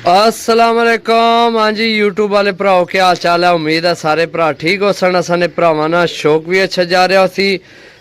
अस्सलाम वालेकुम। हाँ जी यूट्यूब वाले भराओ क्या हाल चाल है। उम्मीद है सारे भरा ठीक हो सन। असाने भरावां नाल शौक भी अच्छा जा रहा सी।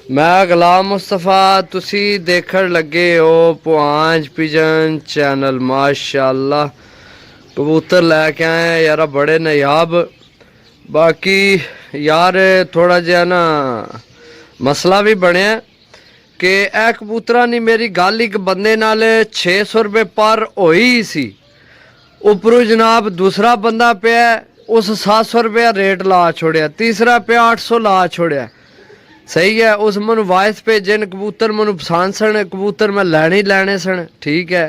मैं गुलाम मुस्तफा, तुसी देखण लगे हो पुआंज पिजन चैनल। माशाअल्लाह कबूतर लैके आए यार, बड़े नायाब। बाकी यार थोड़ा जिहा ना मसला भी बनया कि ए कबूतरा नहीं मेरी गल एक बंदे नाल 600 रुपये पर होई सी। उपरों जनाब दूसरा बंदा पे उस 700 रुपया रेट ला छोड़िया, तीसरा पे 800 ला छोड़िया। सही है। उस मनु वायस भेजे न कबूतर मनु पसंद सन, कबूतर मैं लैने सन, ठीक है।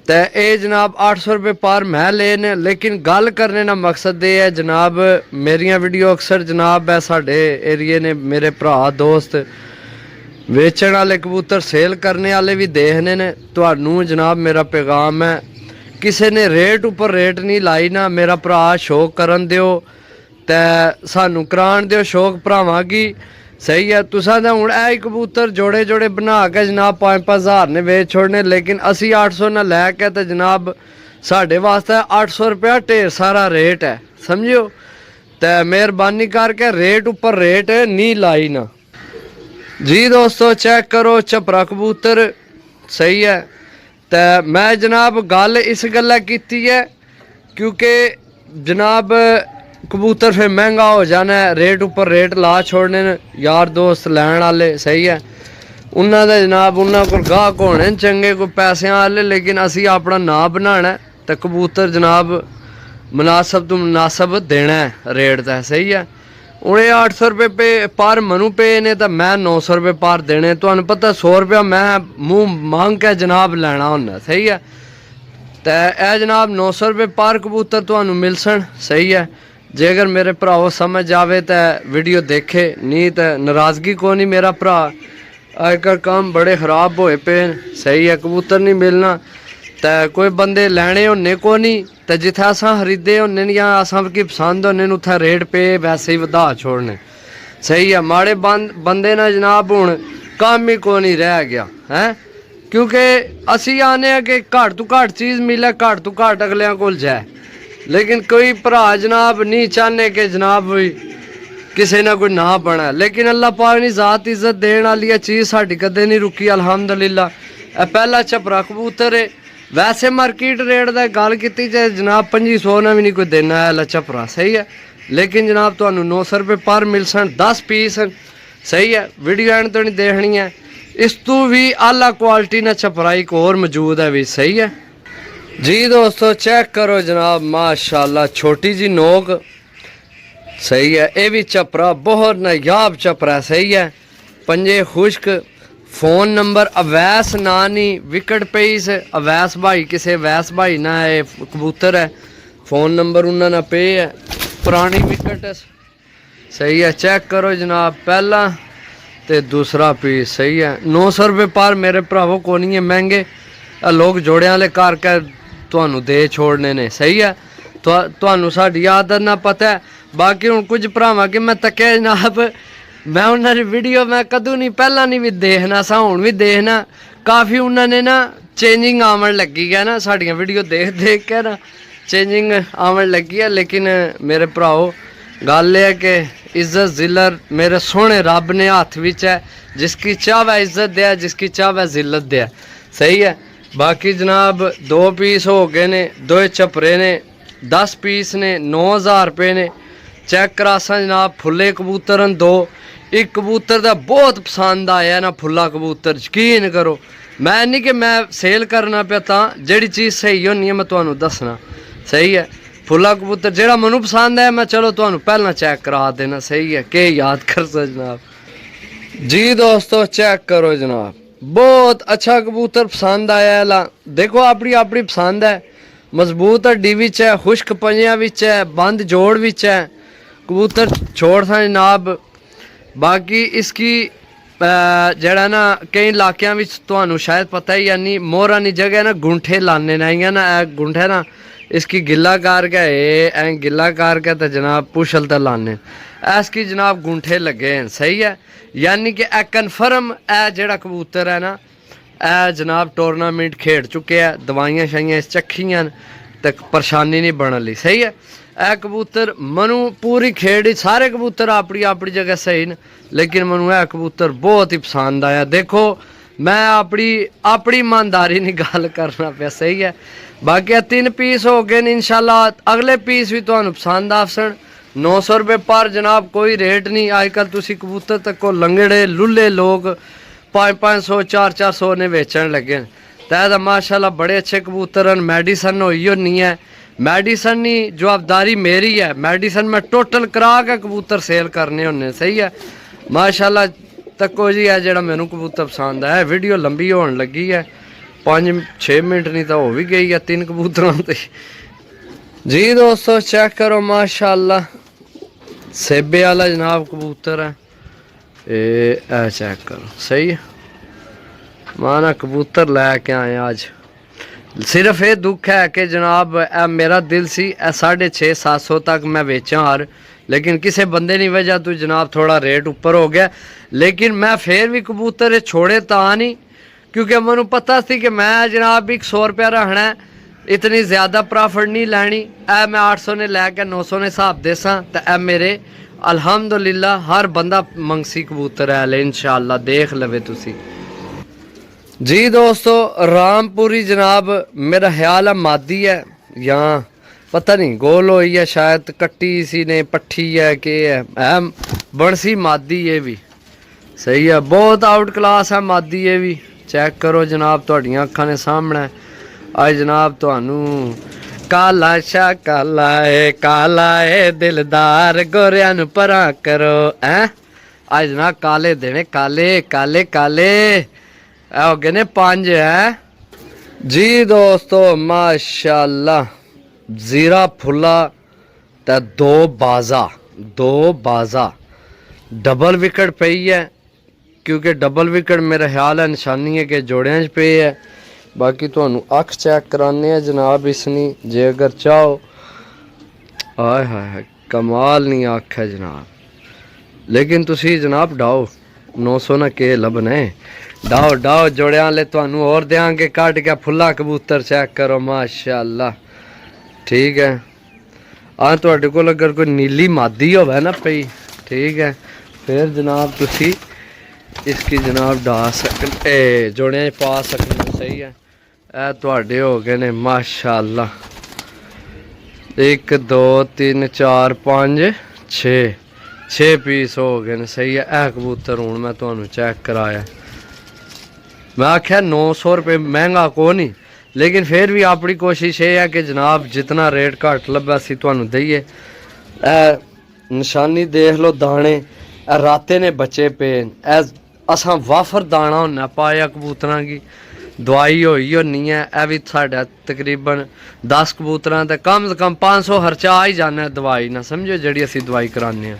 तो ये जनाब 800 रुपये पर मैं लेने, लेकिन गल करने का मकसद ये है जनाब, मेरिया वीडियो अक्सर जनाब है साढ़े एरिए ने मेरे भरा दोस्त वेचण वाले कबूतर सेल करने वाले भी देखने ने। तुहानू जनाब मेरा पैगाम है, किसी ने रेट उपर रेट नहीं लाई ना। मेरा भरा शौक करन दिओ ते सानू करान दिओ शौक भरावां की। सही है। तुसा तो हुण ऐ कबूतर जोड़े जोड़े बना के जनाब 5-5 हज़ार ने वेच छोड़ने, लेकिन असी 800 न लैके तो जनाब साढ़े वास्ते 800 रुपया ढेर सारा रेट है, समझियो। तो मेहरबानी करके रेट उपर रेट नहीं लाई ना जी दोस्तों। चेक करो चपरा कबूतर, सही है। तो मैं जनाब गल इस गल्ला कीती है क्योंकि जनाब कबूतर फिर महंगा हो जाना है, रेट उपर रेट ला छोड़ने न यार दोस्त लैन वाले, सही है। उन्होंने दे जनाब उन्होंने को गाहक होने चंगे कोई पैसे वाले, लेकिन असी अपना नाम बनाना है तो कबूतर जनाब मुनासब तो मुनासब देना है रेट का, सही है। उन्हें 800 रुपये पे पर मनु पे ने तो मैं 900 रुपये पर देने। तुहानू पता 100 रुपया मैं मूँह मांग के जनाब लैना होना, सही है। तो यह जनाब 900 रुपये पर कबूतर तुहानू मिल सन, सही है। जे अगर मेरे भराओ समझ आवे तो वीडियो देखे, नहीं तो नाराज़गी को नहीं। मेरा भरा अजकल काम बड़े खराब होए पे, सही है। कबूतर नहीं मिलना तो कोई बंदे लैने होने को नहीं, तो जिथे असा खरीदे होने या असा की पसंद होने उत्थे रेट पे वैसे ही वधा छोड़ने, सही है। माड़े बंदे ना जनाब हुण काम ही को नहीं रह गया है, क्योंकि असी आने कि घट तो घट चीज़ मिले, घट तो घट अगलियां कोल जाए। लेकिन कोई भरा जनाब नहीं चाहने कि जनाब किसी ना कोई ना बना, लेकिन अल्लाह पाक ने ज़ात इज्जत देने वाली चीज़ साड़ी कदे नहीं रुकी अल्हम्दुलिल्लाह। पहला चपरा कबूतर है, वैसे मार्केट रेट का गल की जाए जनाब 2500 ने भी नहीं कोई देना है चपरा, सही है। लेकिन जनाब तो 900 रुपये पर मिल सन 10 पीस, सही है। वीडियो एंड तो नहीं देखनी है। इस तू भी आला क्वालिटी ना चपरा एक और मौजूद है भी, सही है जी दोस्तों। चेक करो जनाब माशाल्लाह छोटी जी नोक, सही है। ये भी चपरा बहुत नायाब चपरा, सही है। पंजे खुश्क। फोन नंबर अवैस नानी विकट पेस अवैस भाई, किसे अवैस भाई ना है कबूतर है। फोन नंबर उन्होंने पे है, पुरानी विकट है, सही है। चेक करो जनाब पहला तो दूसरा पीस, सही है। 900 रुपये पर मेरे भरावो को नहीं है महंगे, लोग जोड़े वाले करके तुहानू दे छोड़ने ने, सही है। तुहानू साडी आदत ना पता है। बाकी हुण कुछ भरावां कि मैं तक्या जनाब, मैं उन्होंने वीडियो मैं कदू नहीं पहला नहीं भी देखना सा, हुण भी देखना। काफ़ी उन्होंने ना चेंजिंग आवन लगी है ना, साड़ियाँ वीडियो देख देख के ना चेंजिंग आवन लगी है। लेकिन मेरे भराओ गल है कि इज्जत जिल्लत मेरे सोहने रब ने हथ विच है, जिसकी चाहवे इज्जत दे, जिसकी चाहवे जिल्लत दे, सही है। बाकी जनाब 2 पीस हो गए ने, 2 चपरे ने, 10 पीस ने, 9000 रुपये ने। चेक करासा जनाब फुले कबूतर न 2। एक कबूतर का बहुत पसंद आया ना फुला कबूतर, यकीन करो। मैं नहीं कि मैं सेल करना पे ता जेड़ी चीज़ सही होनी है मैं तुहानू दसना, सही है। फुला कबूतर जेड़ा मनु पसंद है मैं चलो तुहानू पहला चेक करा देना, सही है। के याद कर सो जनाब जी दोस्तों। चेक करो जनाब बहुत अच्छा कबूतर पसंद आया ला। देखो अपनी अपनी पसंद है, मजबूत हड्डी विच है, खुश्क पंजियां विच है, बंद जोड़ विच है कबूतर छोड़ सा जनाब। बाकी इसकी जड़ा ना कई इलाकों में तो शायद पता ही है नहीं, मोहरा नी जगह ना गुंठे लाने ना ना गुंठे ना इसकी गिला करके गिला करके तो जनाब पुछल तो लाने इसकी जनाब गुंठे लगे हैं, सही है। यानी कि कन्फर्म जड़ा कबूतर है ना जनाब टूर्नामेंट खेड चुके हैं, दवाइयां शाइयां इस चखियां ਤੇ ਪਰੇਸ਼ਾਨੀ ਨਹੀਂ ਬਣਨ ਲਈ। ਸਹੀ ਹੈ। ਇਹ ਕਬੂਤਰ ਮੈਨੂੰ ਪੂਰੀ ਖੇਡ ਸਾਰੇ ਕਬੂਤਰ ਆਪਣੀ ਆਪਣੀ ਜਗ੍ਹਾ ਸਹੀ ਨੇ, लेकिन ਮੈਨੂੰ ਇਹ ਕਬੂਤਰ बहुत ही पसंद आया। देखो मैं अपनी ईमानदारी नहीं गल करना पे। सही है। बाकी 3 पीस हो गए ने, इंशाल्लाह अगले पीस भी तुहानू पसंद आसन। 900 रुपये पर जनाब, कोई रेट नहीं। अजकल तुसी कबूतर तको लंगड़े लुल्ले लोग 500 400 ने बेचन लगे। तो माशाल्लाह बड़े अच्छे कबूतर हैं। मेडिसन होई नहीं है, मेडिसन नहीं, जवाबदारी मेरी है। मेडिसन में टोटल करा के कबूतर सेल करने होने। सही है। माशाल्लाह तको जी है जो मैनू कबूतर पसंद है। वीडियो लंबी होने लगी है, 5-6 मिनट नहीं तो हो भी गई है 3 कबूतरों से जी। दोस्तों चेक करो माशाल्लाह सेबे वाला जनाब कबूतर है, ये चेक करो। सही है। माना कबूतर लैके आए आज। सिर्फ ये दुख है कि जनाब मेरा दिल सी 650-700 तक मैं बेचा हर, लेकिन किसी बंदे नहीं वजह तो जनाब थोड़ा रेट ऊपर हो गया। लेकिन मैं फिर भी कबूतर छोड़े ता नहीं, क्योंकि मैनू पता सी कि मैं जनाब भी 100 रुपया रखना है, इतनी ज़्यादा प्रॉफिट नहीं लैनी। मैं 800 ने लैके 900 ने हिसाब देसा तो ए मेरे अल्हम्दुलिल्लाह हर बंदा मंगसी कबूतर है ले इंशाअल्लाह देख लवे तुसी जी। दोस्तों रामपुरी जनाब मेरा ख्याल है मादी है, यहाँ पता नहीं गोल हुई है शायद, कट्टी सी ने पट्ठी है कि है बनसी मादी ये भी। सही है। बहुत आउट क्लास है मादी ये भी। चेक करो जनाब तुहाडियां अखां ने सामने। आज जनाब तुहानू काला शा काला है दिलदार गोरियां नू परा करो है। आज जनाब काले देने काले काले काले हो गए ने 5 है जी। दोस्तों माशाल्लाह जीरा फुला ते 2 बाजा डबल विकेट पई है, क्योंकि डबल विकेट मेरा ख्याल है निशानी है कि जोड़ियां च पे है। बाकी तुहानू अख चेक कराने हैं जनाब इसनी, जे अगर चाहो। आय हाय कमाल नहीं अख है जनाब, लेकिन तुसी जनाब डाओ 900 ना के लबने डाओ जोड़ियां ले तुहानू और देंगे काट के फुला कबूतर। चेक करो माशाल्लाह। ठीक है। तुहाडे कोल अगर कोई नीली मादी होवे ना पई, ठीक है, फिर जनाब तुसी इसकी जनाब डा सकते जोड़ियां पा सकते। सही है। ए तुहाडे हो गए ने माशाल्लाह 1 2 3 4 5 6 पीस हो गए ने। सही है। ए कबूतर हूँ मैं तुहानू चेक कराया, मैं आख्या 900 रुपये महंगा को नहीं, लेकिन फिर भी अपनी कोशिश ये है कि जनाब जितना रेट घट लब्भा असी तुहानू दईए। निशानी देख लो दाने राते ने बचे पे असा वाफर दाना होना पाया कबूतरां की दवाई होई होनी है। यह भी साढ़ा तकरीबन 10 कबूतरां ते कम से कम 500 खर्चा आ ही जाना है दवाई ना, समझो जी असी दवाई कराने।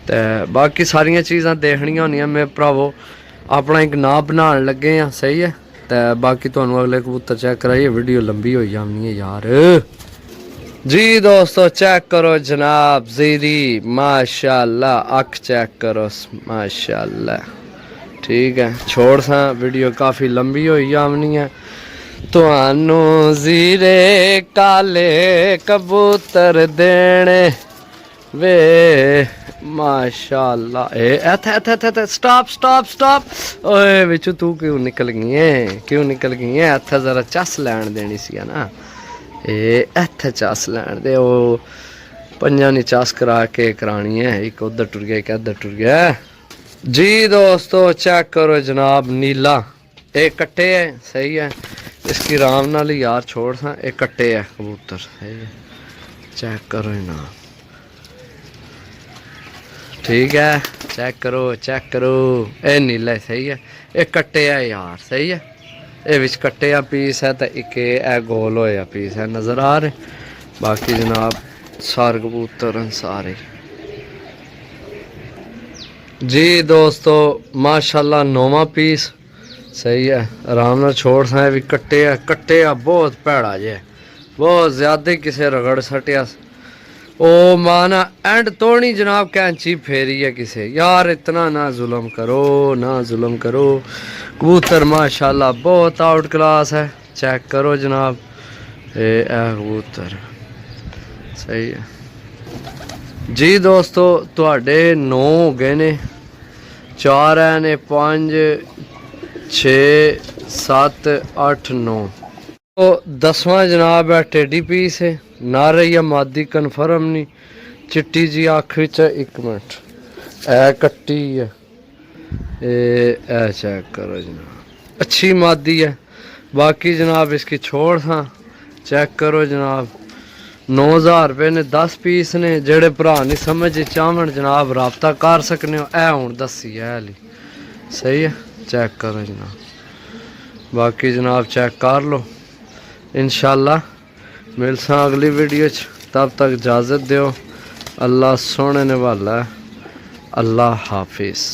तो बाकी सारिया चीज़ां देखनिया होनियां मेरे भरावो, अपना एक नाम बनाने लगे हैं। सही है। तो बाकी तुहानू अगले कबूतर चेक कराइए, वीडियो लंबी हो जानी है यार जी। दोस्तों चेक करो जनाब जीरी माशाल्लाह, अख चेक करो माशाल्लाह। ठीक है। छोड़ सा वीडियो काफ़ी लंबी हो जानी है। तुहानू जीरे काले कबूतर देने वे माशाल्लाह। स्टॉप ओए बिचू तू क्यों निकल गई है इत्थे जरा चस लैन देनी सी ना, इत्थे चस लैन दे। ओ पंजा नी चस करा के करानी है, एक उधर टुर गया एक इधर टुर गया जी। दोस्तों चेक करो जनाब नीला एक कट्टे है। सही है। इसकी राम नाल यार छोड़ सा एक कट्टे है कबूतर। सही है। चेक करो जनाब। ठीक है। चेक करो ए नीला। सही है। एक कट्टे है यार। सही है। ये विच कट्टे आ पीस है तो एक ए गोल होया पीस है नज़र आ रहे। बाकी जनाब सारे कबूतर हैं सारे जी। दोस्तों माशाल्लाह 9वां पीस। सही है। आराम नाल छोड़ सा भी कट्टे आ बहुत भैड़ा जे, बहुत ज़्यादा किसे रगड़ सटिया। ओ माना एंड तोड़ी जनाब कैंची फेरी है किसे यार, इतना ना जुल्म करो। कबूतर माशाल्लाह बहुत आउट क्लास है। चेक करो जनाब ਇਹ ਕਬੂਤਰ ਸਹੀ ਹੈ ਜੀ ਦੋਸਤੋ। ਤੁਹਾਡੇ 9 ਹੋ ਗਏ ਨੇ, 4 ਹੈ ਨੇ, 5 6 7 8 9। तो 10वां जनाब है टेडी पीस है, ना रही है मादी कन्फर्म नहीं, चिट्टी जी अख विच। एक मिनट ए कट्टी है, ए चेक करो जनाब, अच्छी मादी है। बाकी जनाब इसकी छोड़ था चेक करो जनाब। 9000 रुपये ने 10 पीस ने। जेड़े भरा नहीं समझ चाहन जनाब राबता कर सकने हो। ए हुण दसी है हाली सही है, चेक करो जनाब। बाकी जनाब चेक कर लो। इंशाअल्लाह मिलसा अगली वीडियो च, तब तक इजाज़त दो। अल्लाह सोने ने वाला है। अल्लाह हाफिज़।